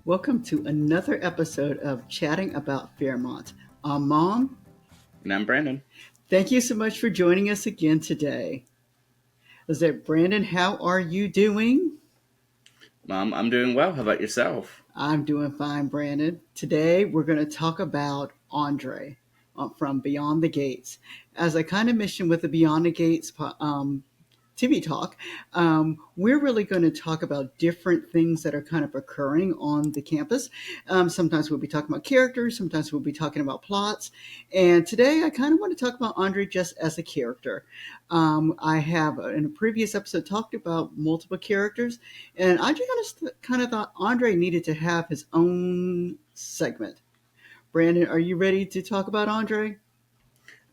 Welcome to another episode of Chatting About Fairmont. I'm Mom. And I'm Brandon. Thank you so much for joining us again today. Is that Brandon? How are you doing? Mom, I'm doing well. How about yourself? I'm doing fine, Brandon. Today we're going to talk about Andre from Beyond the Gates. As I kind of mentioned with the Beyond the Gates TV talk, we're really going to talk about different things that are kind of occurring on the campus. Sometimes we'll be talking about characters, sometimes we'll be talking about plots. And today I kind of want to talk about Andre just as a character. I have, in a previous episode, talked about multiple characters, and I just kind of thought Andre needed to have his own segment. Brandon, are you ready to talk about Andre?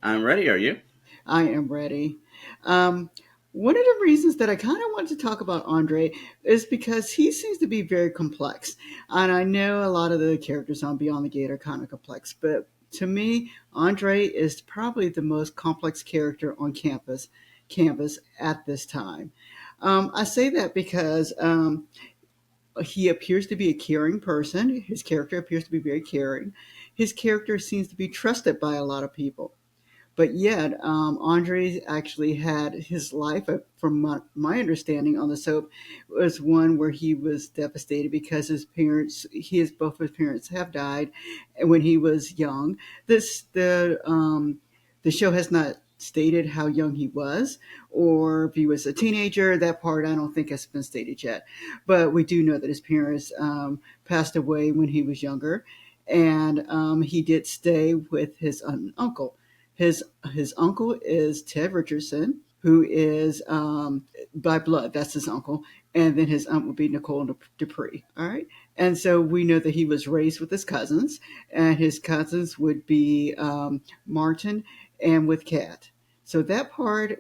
I'm ready, are you? I am ready. Um, One of the reasons that I kind of want to talk about Andre is because he seems to be very complex. And I know a lot of the characters on Beyond the Gate are kind of complex, but to me, Andre is probably the most complex character on campus at this time. I say that because he appears to be a caring person. His character appears to be very caring. His character seems to be trusted by a lot of people, but yet, Andre actually had his life, from my understanding on the soap, was one where he was devastated because both his parents have died when he was young. The show has not stated how young he was or if he was a teenager. That part I don't think has been stated yet, but we do know that his parents passed away when he was younger, and he did stay with his uncle. His uncle is Ted Richardson, who is by blood. That's his uncle, and then his aunt would be Nicole Dupree. All right, and so we know that he was raised with his cousins, and his cousins would be Martin and with Kat. So that part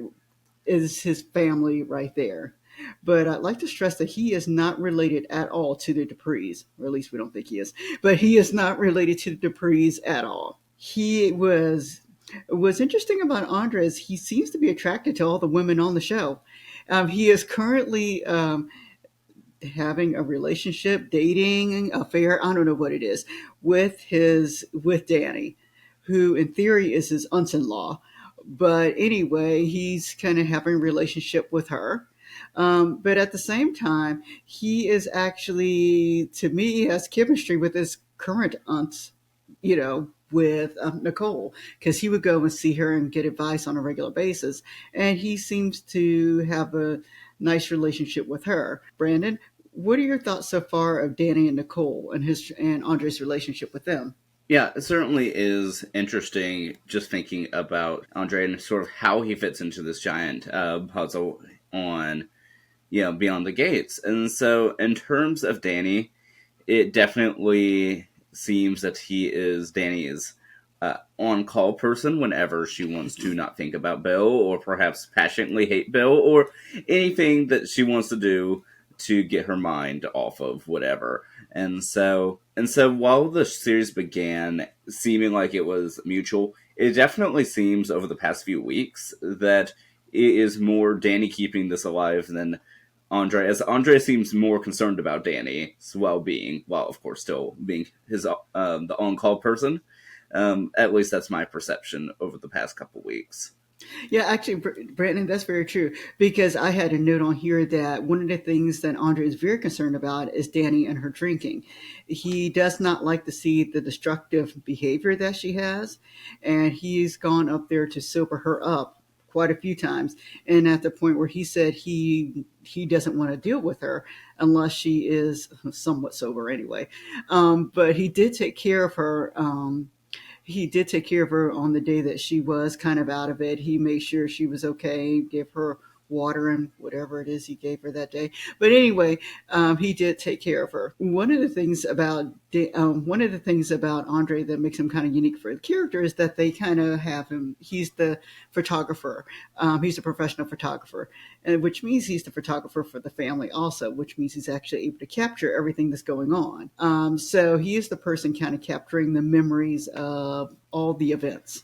is his family right there. But I'd like to stress that he is not related at all to the Duprees, or at least we don't think he is. But he is not related to the Duprees at all. He was What's interesting about Andre is he seems to be attracted to all the women on the show. He is currently having a relationship, dating, affair, I don't know what it is, with Danny, who in theory is his aunt-in-law. But anyway, he's kind of having a relationship with her. But at the same time, he is actually, to me, he has chemistry with his current aunt, with Nicole, because he would go and see her and get advice on a regular basis. And he seems to have a nice relationship with her. Brandon, what are your thoughts so far of Danny and Nicole and Andre's relationship with them? Yeah, it certainly is interesting just thinking about Andre and sort of how he fits into this giant puzzle on, Beyond the Gates. And so, in terms of Danny, it definitely seems that Danny's on call person whenever she wants to not think about Bill or perhaps passionately hate Bill or anything that she wants to do to get her mind off of whatever. And so while the series began seeming like it was mutual, it definitely seems over the past few weeks that it is more Danny keeping this alive than Andre, as Andre seems more concerned about Danny's well-being, while of course still being his the on-call person. At least that's my perception over the past couple weeks. Yeah, actually, Brandon, that's very true. Because I had a note on here that one of the things that Andre is very concerned about is Danny and her drinking. He does not like to see the destructive behavior that she has, and he's gone up there to sober her up quite a few times, and at the point where he said he doesn't want to deal with her unless she is somewhat sober anyway. But he did take care of her on the day that she was kind of out of it. He made sure she was okay, gave her water and whatever it is he gave her that day. But anyway, he did take care of her. One of the things about Andre that makes him kind of unique for the character is that they kind of have him. He's the photographer. He's a professional photographer, and which means he's the photographer for the family also, which means he's actually able to capture everything that's going on. So he is the person kind of capturing the memories of all the events,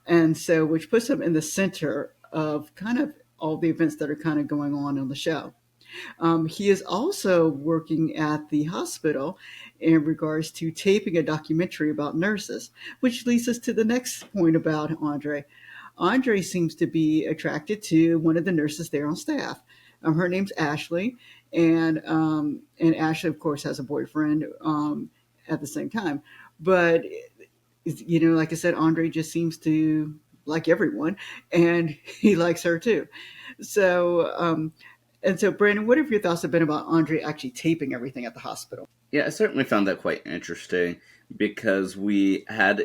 and so which puts him in the center of kind of all the events that are kind of going on the show. He is also working at the hospital in regards to taping a documentary about nurses, which leads us to the next point about Andre. Andre seems to be attracted to one of the nurses there on staff. Her name's Ashley, and Ashley, of course, has a boyfriend at the same time. But like I said, Andre just seems to like everyone, and he likes her too. So, Brandon, what have your thoughts have been about Andre actually taping everything at the hospital? Yeah, I certainly found that quite interesting because we had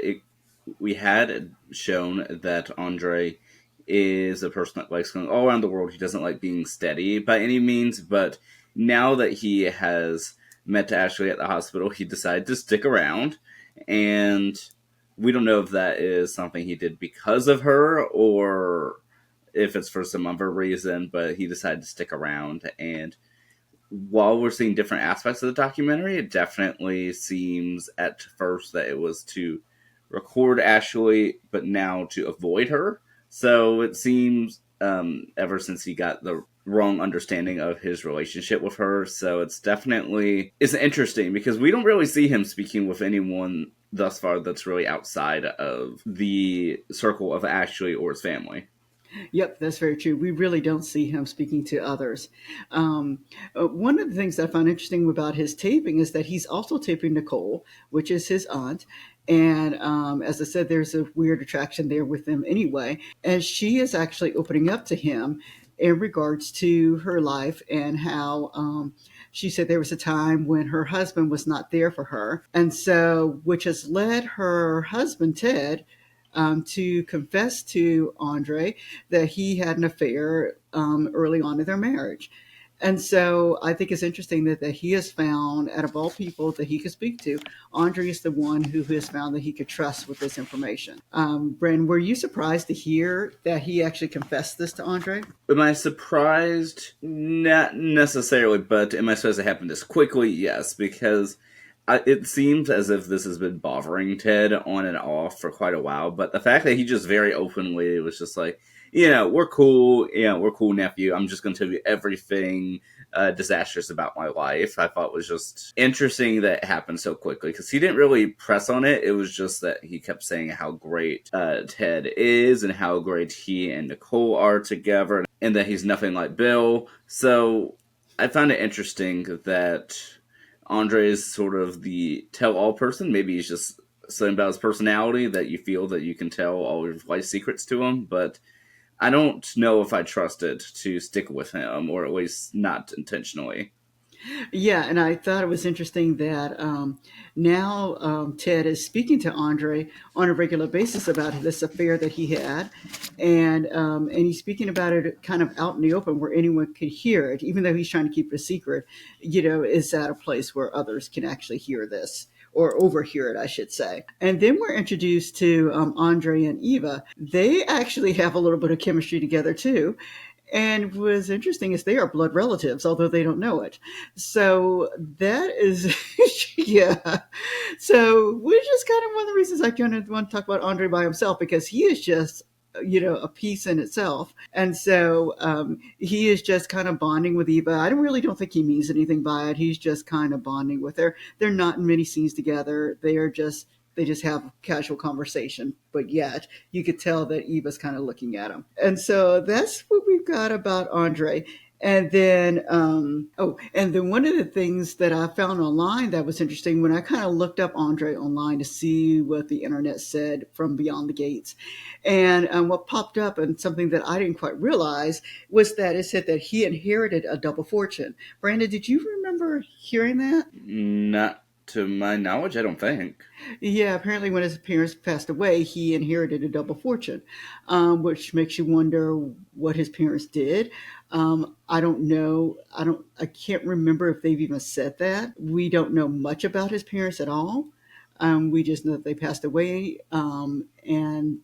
shown that Andre is a person that likes going all around the world. He doesn't like being steady by any means, but now that he has met Ashley at the hospital, he decided to stick around, and we don't know if that is something he did because of her or if it's for some other reason, but he decided to stick around. And while we're seeing different aspects of the documentary, it definitely seems at first that it was to record Ashley, but now to avoid her. So it seems ever since he got the wrong understanding of his relationship with her. So it's interesting because we don't really see him speaking with anyone thus far that's really outside of the circle of Ashley or his family. Yep, that's very true. We really don't see him speaking to others. One of the things that I found interesting about his taping is that he's also taping Nicole, which is his aunt. And as I said, there's a weird attraction there with them anyway. And she is actually opening up to him in regards to her life and how she said there was a time when her husband was not there for her. And so, which has led her husband, Ted, to confess to Andre that he had an affair early on in their marriage. And so I think it's interesting that he has found, out of all people that he could speak to, Andre is the one who has found that he could trust with this information. Brandon, were you surprised to hear that he actually confessed this to Andre? Am I surprised? Not necessarily, but am I supposed to happen this quickly? Yes, because it seems as if this has been bothering Ted on and off for quite a while. But the fact that he just very openly was just like, we're cool. We're cool, nephew. I'm just going to tell you everything disastrous about my life. I thought was just interesting that it happened so quickly because he didn't really press on it. It was just that he kept saying how great Ted is and how great he and Nicole are together and that he's nothing like Bill. So I found it interesting that Andre is sort of the tell-all person. Maybe he's just something about his personality that you feel that you can tell all of life secrets to him, but I don't know if I trust it to stick with him, or at least not intentionally. Yeah, and I thought it was interesting that now Ted is speaking to Andre on a regular basis about this affair that he had, and he's speaking about it kind of out in the open where anyone could hear it, even though he's trying to keep it a secret. Is at a place where others can actually hear this or overhear it, I should say. And then we're introduced to Andre and Eva. They actually have a little bit of chemistry together too. And what's interesting is they are blood relatives, although they don't know it. So that is, yeah. So which is kind of one of the reasons I kind of want to talk about Andre by himself because he is just a piece in itself. And so he is just kind of bonding with Eva. I don't think he means anything by it. He's just kind of bonding with her. They're not in many scenes together. They just have casual conversation, but yet you could tell that Eva's kind of looking at him. And so that's what we've got about Andre. And then one of the things that I found online that was interesting when I kind of looked up Andre online to see what the internet said from Beyond the Gates, and what popped up and something that I didn't quite realize was that it said that he inherited a double fortune. Brandon, did you remember hearing that? Not to my knowledge, I don't think. Yeah, apparently when his parents passed away, he inherited a double fortune, which makes you wonder what his parents did. I don't know. I can't remember if they've even said that. We don't know much about his parents at all. We just know that they passed away, and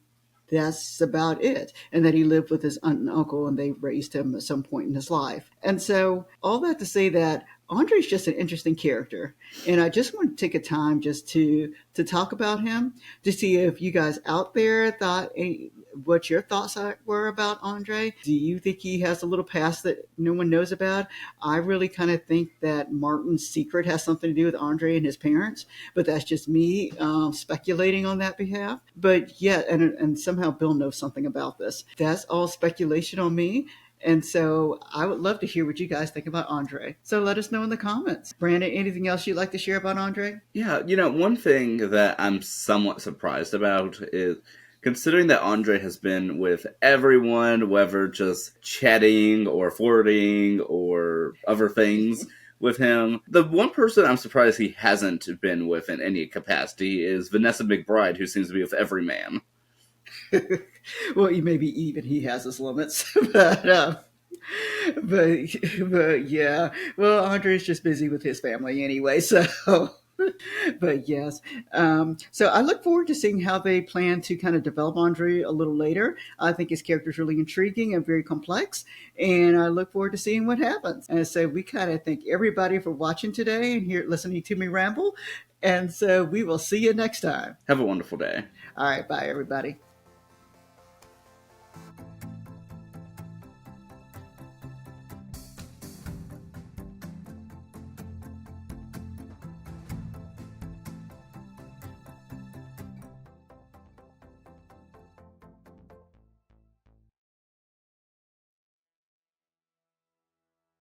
that's about it. And that he lived with his aunt and uncle and they raised him at some point in his life. And so, all that to say that Andre's just an interesting character, and I just want to take a time just to talk about him, to see if you guys out there thought what your thoughts were about Andre. Do you think he has a little past that no one knows about? I really kind of think that Martin's secret has something to do with Andre and his parents, but that's just me speculating on that behalf. But yeah, and somehow Bill knows something about this. That's all speculation on me. And so I would love to hear what you guys think about Andre. So let us know in the comments. Brandon, anything else you'd like to share about Andre? Yeah, one thing that I'm somewhat surprised about is considering that Andre has been with everyone, whether just chatting or flirting or other things with him. The one person I'm surprised he hasn't been with in any capacity is Vanessa McBride, who seems to be with every man. Well, maybe even he has his limits, but but yeah. Well, Andre's just busy with his family anyway, so. But yes, so I look forward to seeing how they plan to kind of develop Andre a little later. I think his character is really intriguing and very complex, and I look forward to seeing what happens. And so we kind of thank everybody for watching today and here listening to me ramble. And so we will see you next time. Have a wonderful day. All right, bye everybody.